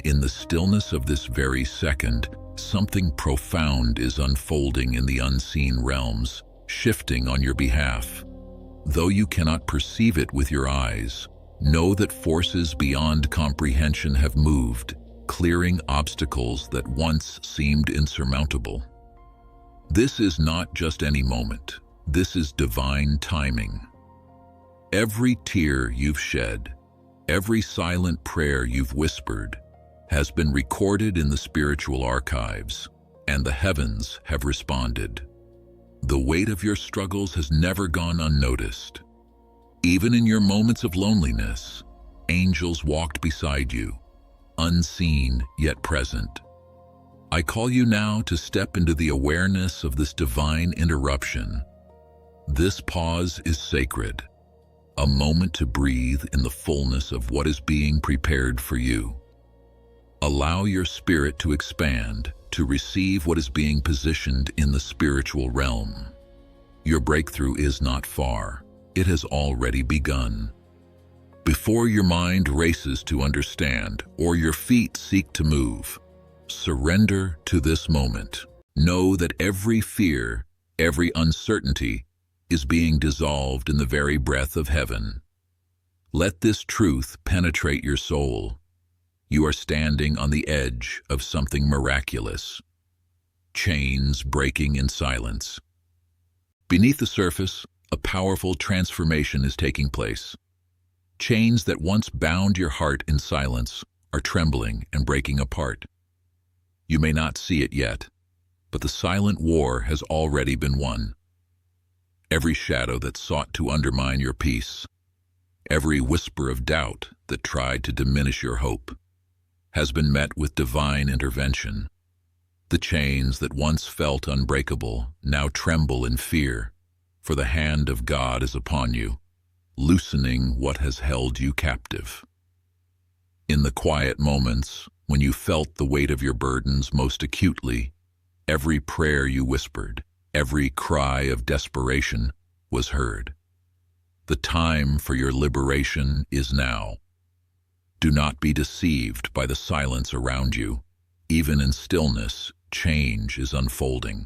In the stillness of this very second, something profound is unfolding in the unseen realms, shifting on your behalf. Though you cannot perceive it with your eyes, know that forces beyond comprehension have moved, clearing obstacles that once seemed insurmountable. This is not just any moment. This is divine timing. Every tear you've shed, every silent prayer you've whispered, has been recorded in the spiritual archives, and the heavens have responded. The weight of your struggles has never gone unnoticed. Even in your moments of loneliness, angels walked beside you, unseen yet present. I call you now to step into the awareness of this divine interruption. This pause is sacred, a moment to breathe in the fullness of what is being prepared for you. Allow your spirit to expand, to receive what is being positioned in the spiritual realm. Your breakthrough is not far. It has already begun. Before your mind races to understand or your feet seek to move, surrender to this moment. Know that every fear, every uncertainty is being dissolved in the very breath of heaven. Let this truth penetrate your soul. You are standing on the edge of something miraculous. Chains breaking in silence. Beneath the surface, a powerful transformation is taking place. Chains that once bound your heart in silence are trembling and breaking apart. You may not see it yet, but the silent war has already been won. Every shadow that sought to undermine your peace, every whisper of doubt that tried to diminish your hope, has been met with divine intervention. The chains that once felt unbreakable now tremble in fear, for the hand of God is upon you, loosening what has held you captive. In the quiet moments, when you felt the weight of your burdens most acutely, every prayer you whispered, every cry of desperation was heard. The time for your liberation is now. Do not be deceived by the silence around you. Even in stillness, change is unfolding.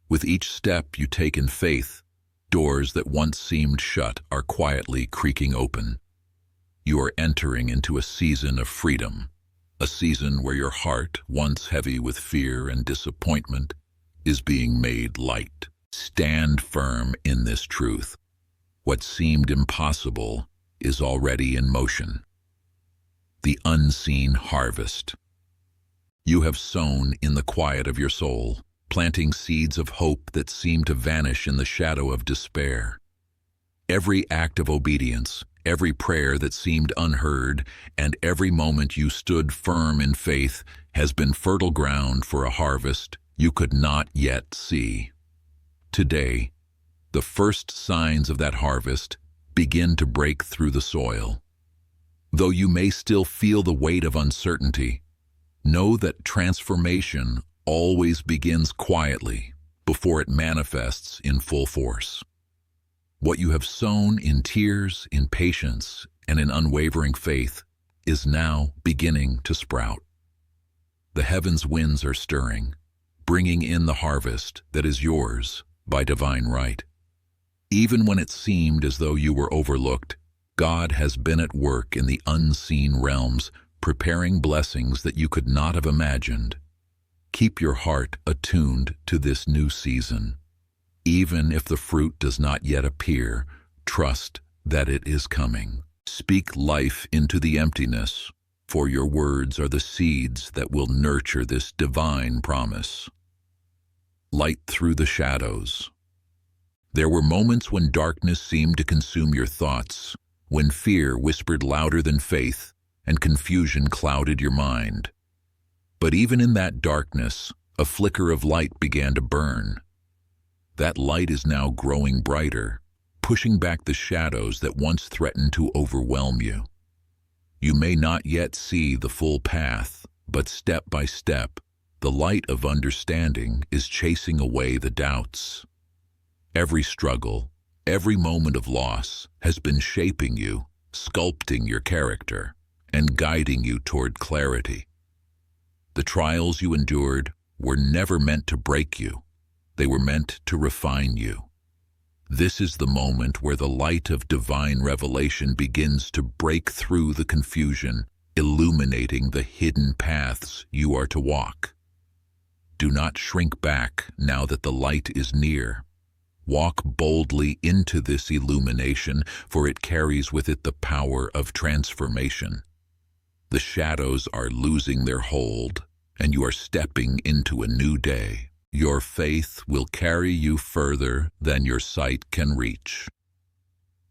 With each step you take in faith, doors that once seemed shut are quietly creaking open. You are entering into a season of freedom, a season where your heart, once heavy with fear and disappointment, is being made light. Stand firm in this truth. What seemed impossible is already in motion. The unseen harvest. You have sown in the quiet of your soul, planting seeds of hope that seem to vanish in the shadow of despair. Every act of obedience, every prayer that seemed unheard, and every moment you stood firm in faith has been fertile ground for a harvest you could not yet see. Today, the first signs of that harvest begin to break through the soil. Though you may still feel the weight of uncertainty, know that transformation always begins quietly before it manifests in full force. What you have sown in tears, in patience, and in unwavering faith is now beginning to sprout. The heavens' winds are stirring, bringing in the harvest that is yours by divine right. Even when it seemed as though you were overlooked, God has been at work in the unseen realms, preparing blessings that you could not have imagined. Keep your heart attuned to this new season. Even if the fruit does not yet appear, trust that it is coming. Speak life into the emptiness, for your words are the seeds that will nurture this divine promise. Light through the shadows. There were moments when darkness seemed to consume your thoughts, when fear whispered louder than faith and confusion clouded your mind. But even in that darkness, a flicker of light began to burn. That light is now growing brighter, pushing back the shadows that once threatened to overwhelm you. You may not yet see the full path, but step by step, the light of understanding is chasing away the doubts. Every struggle, every moment of loss has been shaping you, sculpting your character, and guiding you toward clarity. The trials you endured were never meant to break you. They were meant to refine you. This is the moment where the light of divine revelation begins to break through the confusion, illuminating the hidden paths you are to walk. Do not shrink back now that the light is near. Walk boldly into this illumination, for it carries with it the power of transformation. The shadows are losing their hold, and you are stepping into a new day. Your faith will carry you further than your sight can reach.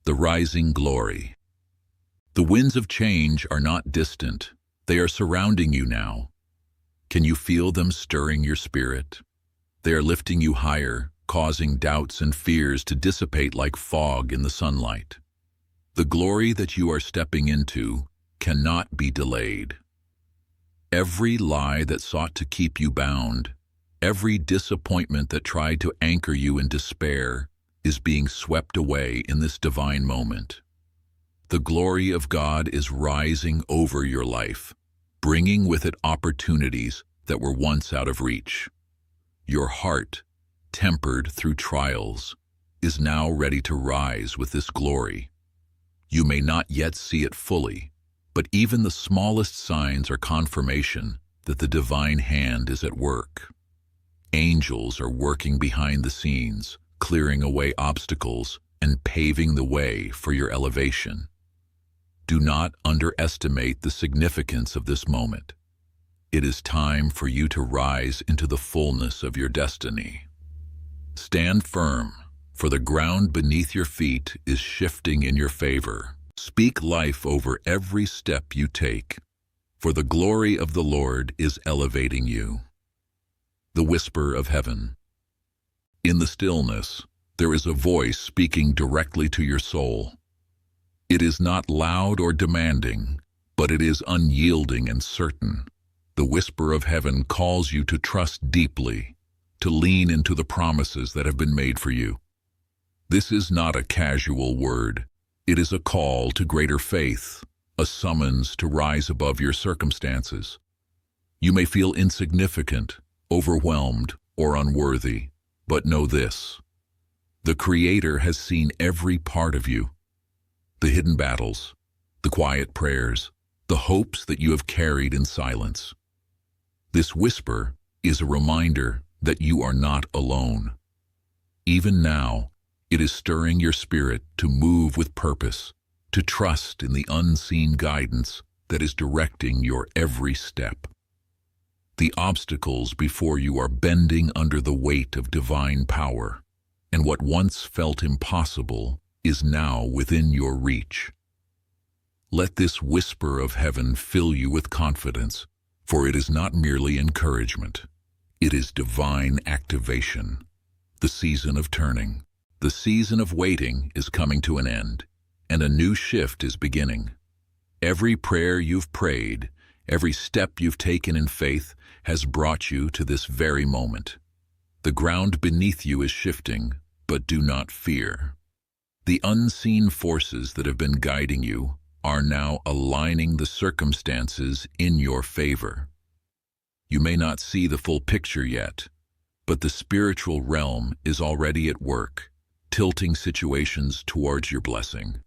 The rising glory. The winds of change are not distant. They are surrounding you now. Can you feel them stirring your spirit? They are lifting you higher, causing doubts and fears to dissipate like fog in the sunlight. The glory that you are stepping into cannot be delayed. Every lie that sought to keep you bound, every disappointment that tried to anchor you in despair, is being swept away in this divine moment. The glory of God is rising over your life, bringing with it opportunities that were once out of reach. Your heart, tempered through trials, is now ready to rise with this glory. You may not yet see it fully, but even the smallest signs are confirmation that the divine hand is at work. Angels are working behind the scenes, clearing away obstacles and paving the way for your elevation. Do not underestimate the significance of this moment. It is time for you to rise into the fullness of your destiny. Stand firm, for the ground beneath your feet is shifting in your favor. Speak life over every step you take, for the glory of the Lord is elevating you. The whisper of heaven. In the stillness, there is a voice speaking directly to your soul. It is not loud or demanding, but it is unyielding and certain. The whisper of heaven calls you to trust deeply, to lean into the promises that have been made for you. This is not a casual word. It is a call to greater faith, a summons to rise above your circumstances. You may feel insignificant, overwhelmed, or unworthy, but know this: the Creator has seen every part of you. The hidden battles, the quiet prayers, the hopes that you have carried in silence. This whisper is a reminder that you are not alone. Even now, it is stirring your spirit to move with purpose, to trust in the unseen guidance that is directing your every step. The obstacles before you are bending under the weight of divine power, and what once felt impossible is now within your reach. Let this whisper of heaven fill you with confidence, for it is not merely encouragement. It is divine activation. The season of turning, the season of waiting is coming to an end, and a new shift is beginning. Every prayer you've prayed, every step you've taken in faith has brought you to this very moment. The ground beneath you is shifting, but do not fear. The unseen forces that have been guiding you are now aligning the circumstances in your favor. You may not see the full picture yet, but the spiritual realm is already at work, tilting situations towards your blessing.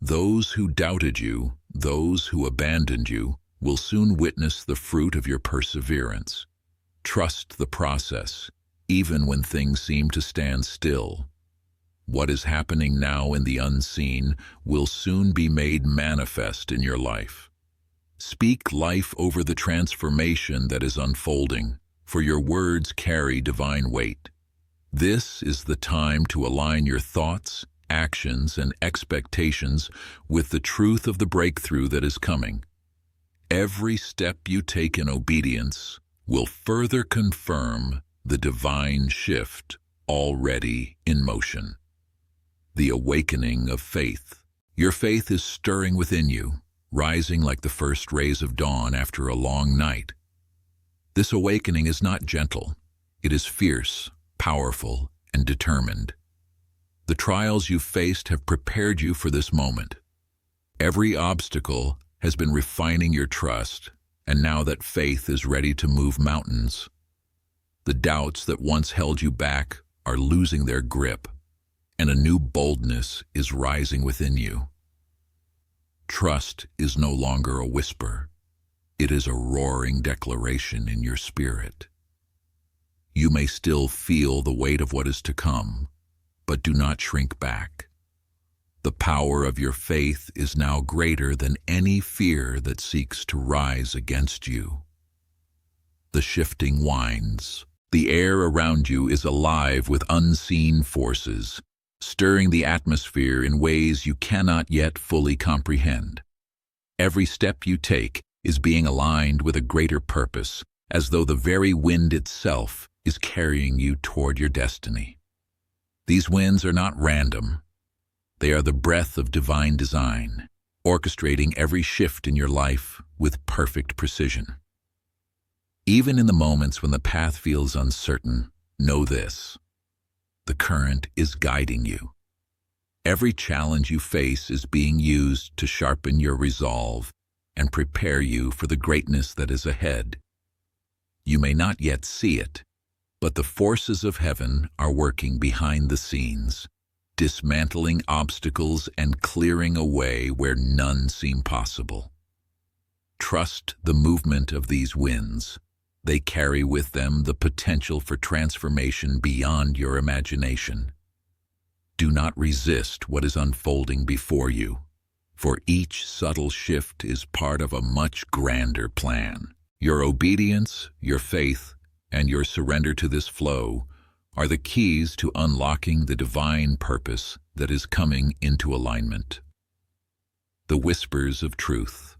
Those who doubted you, those who abandoned you, will soon witness the fruit of your perseverance. Trust the process, even when things seem to stand still. What is happening now in the unseen will soon be made manifest in your life. Speak life over the transformation that is unfolding, for your words carry divine weight. This is the time to align your thoughts, actions, and expectations with the truth of the breakthrough that is coming. Every step you take in obedience will further confirm the divine shift already in motion. The awakening of faith. Your faith is stirring within you, rising like the first rays of dawn after a long night. This awakening is not gentle. It is fierce, powerful, and determined. The trials you've faced have prepared you for this moment. Every obstacle has been refining your trust, and now that faith is ready to move mountains, the doubts that once held you back are losing their grip, and a new boldness is rising within you. Trust is no longer a whisper. It is a roaring declaration in your spirit. You may still feel the weight of what is to come, but do not shrink back. The power of your faith is now greater than any fear that seeks to rise against you. The shifting winds. The air around you is alive with unseen forces, stirring the atmosphere in ways you cannot yet fully comprehend. Every step you take is being aligned with a greater purpose, as though the very wind itself is carrying you toward your destiny. These winds are not random. They are the breath of divine design, orchestrating every shift in your life with perfect precision. Even in the moments when the path feels uncertain, know this: the current is guiding you. Every challenge you face is being used to sharpen your resolve and prepare you for the greatness that is ahead. You may not yet see it, but the forces of heaven are working behind the scenes, dismantling obstacles and clearing a way where none seem possible. Trust the movement of these winds. They carry with them the potential for transformation beyond your imagination. Do not resist what is unfolding before you, for each subtle shift is part of a much grander plan. Your obedience, your faith, and your surrender to this flow are the keys to unlocking the divine purpose that is coming into alignment. The whispers of truth.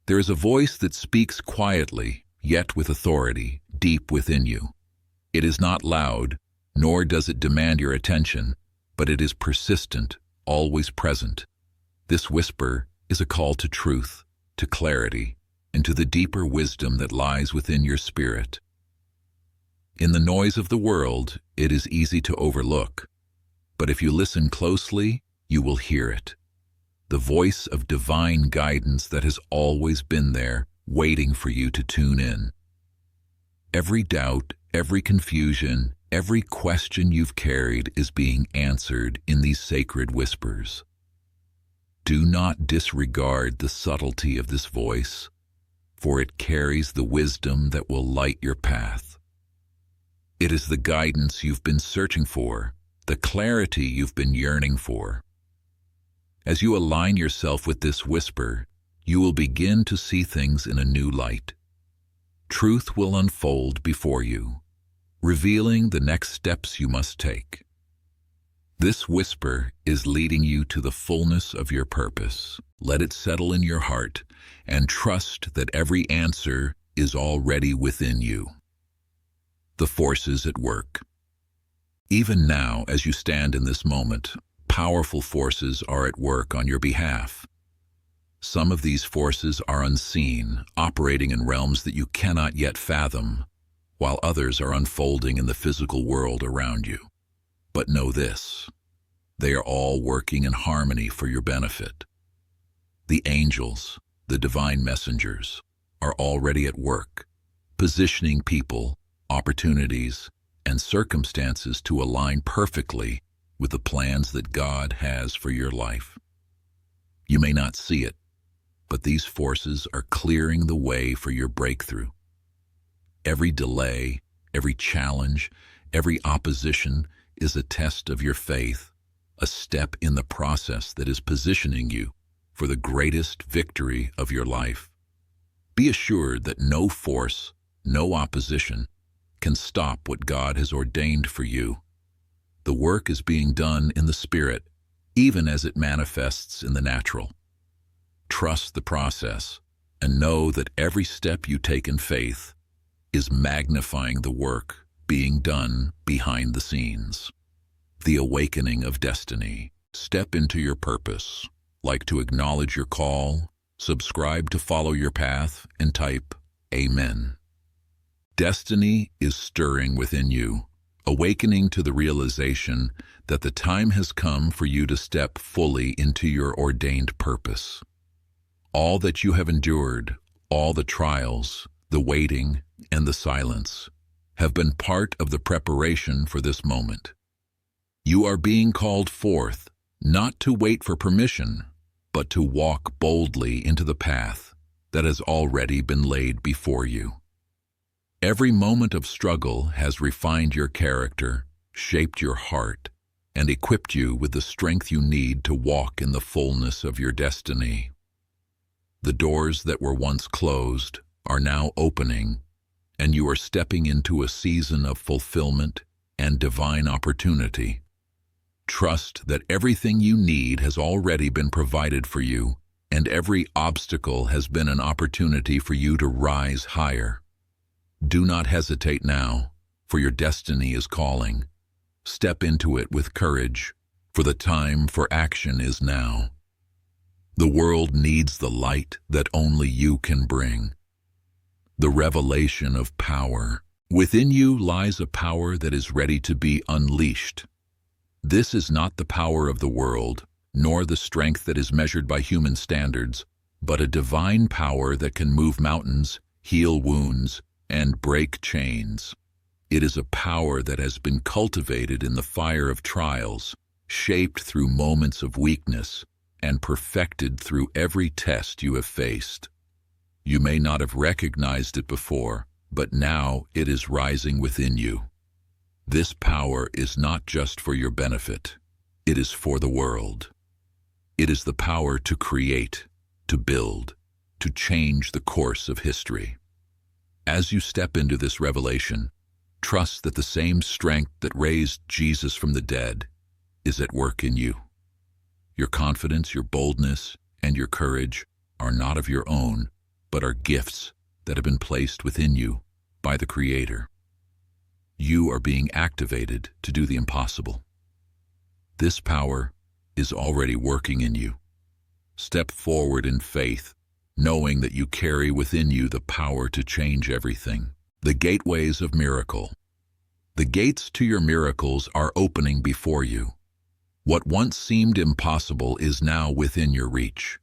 There is a voice that speaks quietly, yet with authority, deep within you. It is not loud, nor does it demand your attention, but it is persistent, always present. This whisper is a call to truth, to clarity, and to the deeper wisdom that lies within your spirit. In the noise of the world, it is easy to overlook, but if you listen closely, you will hear it. The voice of divine guidance that has always been there, waiting for you to tune in. Every doubt, every confusion, every question you've carried is being answered in these sacred whispers. Do not disregard the subtlety of this voice, for it carries the wisdom that will light your path. It is the guidance you've been searching for, the clarity you've been yearning for. As you align yourself with this whisper, you will begin to see things in a new light. Truth will unfold before you, revealing the next steps you must take. This whisper is leading you to the fullness of your purpose. Let it settle in your heart and trust that every answer is already within you. The forces at work. Even now, as you stand in this moment, powerful forces are at work on your behalf. Some of these forces are unseen, operating in realms that you cannot yet fathom, while others are unfolding in the physical world around you. But know this: they are all working in harmony for your benefit. The angels, the divine messengers, are already at work, positioning people, opportunities, and circumstances to align perfectly with the plans that God has for your life. You may not see it, but these forces are clearing the way for your breakthrough. Every delay, every challenge, every opposition is a test of your faith, a step in the process that is positioning you for the greatest victory of your life. Be assured that no force, no opposition can stop what God has ordained for you. The work is being done in the Spirit, even as it manifests in the natural. Trust the process and know that every step you take in faith is magnifying the work being done behind the scenes. The awakening of destiny. Step into your purpose. Like to acknowledge your call, subscribe to follow your path, and type Amen. Destiny is stirring within you, awakening to the realization that the time has come for you to step fully into your ordained purpose. All that you have endured, all the trials, the waiting, and the silence, have been part of the preparation for this moment. You are being called forth, not to wait for permission, but to walk boldly into the path that has already been laid before you. Every moment of struggle has refined your character, shaped your heart, and equipped you with the strength you need to walk in the fullness of your destiny. The doors that were once closed are now opening, and you are stepping into a season of fulfillment and divine opportunity. Trust that everything you need has already been provided for you, and every obstacle has been an opportunity for you to rise higher. Do not hesitate now, for your destiny is calling. Step into it with courage, for the time for action is now. The world needs the light that only you can bring. The revelation of power. Within you lies a power that is ready to be unleashed. This is not the power of the world, nor the strength that is measured by human standards, but a divine power that can move mountains, heal wounds, and break chains. It is a power that has been cultivated in the fire of trials, shaped through moments of weakness, and perfected through every test you have faced. You may not have recognized it before, but now it is rising within you. This power is not just for your benefit, it is for the world. It is the power to create, to build, to change the course of history. As you step into this revelation, trust that the same strength that raised Jesus from the dead is at work in you. Your confidence, your boldness, and your courage are not of your own, but are gifts that have been placed within you by the Creator. You are being activated to do the impossible. This power is already working in you. Step forward in faith, knowing that you carry within you the power to change everything. The gateways of miracle. The gates to your miracles are opening before you. What once seemed impossible is now within your reach.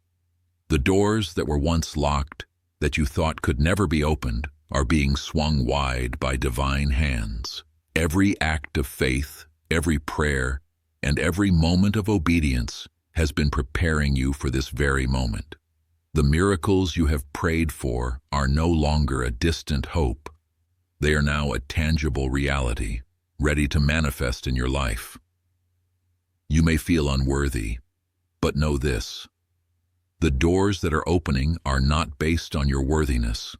The doors that were once locked, that you thought could never be opened, are being swung wide by divine hands. Every act of faith, every prayer, and every moment of obedience has been preparing you for this very moment. The miracles you have prayed for are no longer a distant hope. They are now a tangible reality, ready to manifest in your life. You may feel unworthy, but know this: the doors that are opening are not based on your worthiness.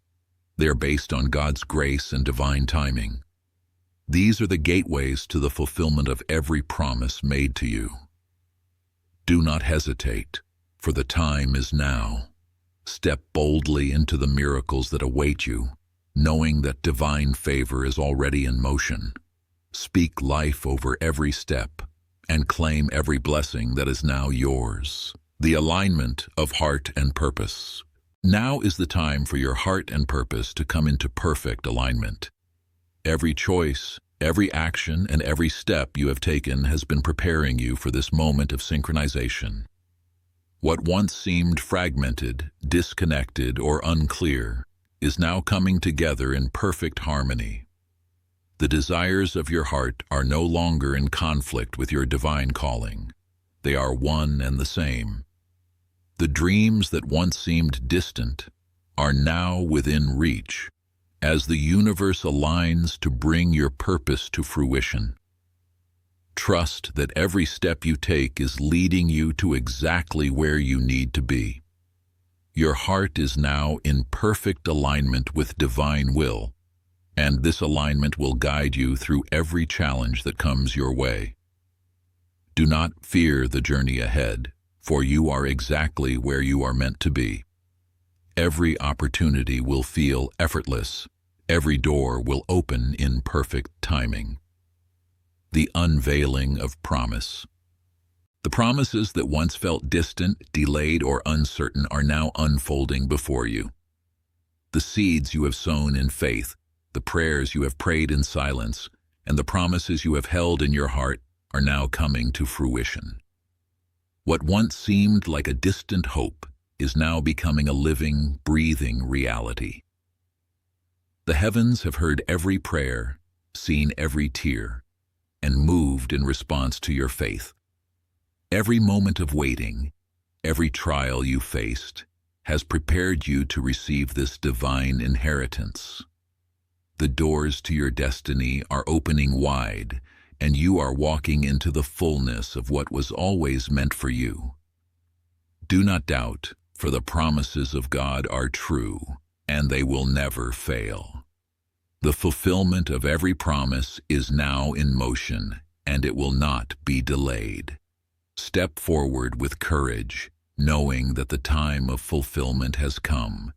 They are based on God's grace and divine timing. These are the gateways to the fulfillment of every promise made to you. Do not hesitate, for the time is now. Step boldly into the miracles that await you, knowing that divine favor is already in motion. Speak life over every step, and claim every blessing that is now yours. The alignment of heart and purpose. Now is the time for your heart and purpose to come into perfect alignment. Every choice, every action, and every step you have taken has been preparing you for this moment of synchronization. What once seemed fragmented, disconnected, or unclear is now coming together in perfect harmony. The desires of your heart are no longer in conflict with your divine calling. They are one and the same. The dreams that once seemed distant are now within reach, as the universe aligns to bring your purpose to fruition. Trust that every step you take is leading you to exactly where you need to be. Your heart is now in perfect alignment with divine will, and this alignment will guide you through every challenge that comes your way. Do not fear the journey ahead, for you are exactly where you are meant to be. Every opportunity will feel effortless. Every door will open in perfect timing. The unveiling of promise. The promises that once felt distant, delayed, or uncertain are now unfolding before you. The seeds you have sown in faith, the prayers you have prayed in silence, and the promises you have held in your heart are now coming to fruition. What once seemed like a distant hope is now becoming a living, breathing reality. The heavens have heard every prayer, seen every tear, and moved in response to your faith. Every moment of waiting, every trial you faced, has prepared you to receive this divine inheritance. The doors to your destiny are opening wide, and you are walking into the fullness of what was always meant for you. Do not doubt, for the promises of God are true, and they will never fail. The fulfillment of every promise is now in motion, and it will not be delayed. Step forward with courage, knowing that the time of fulfillment has come,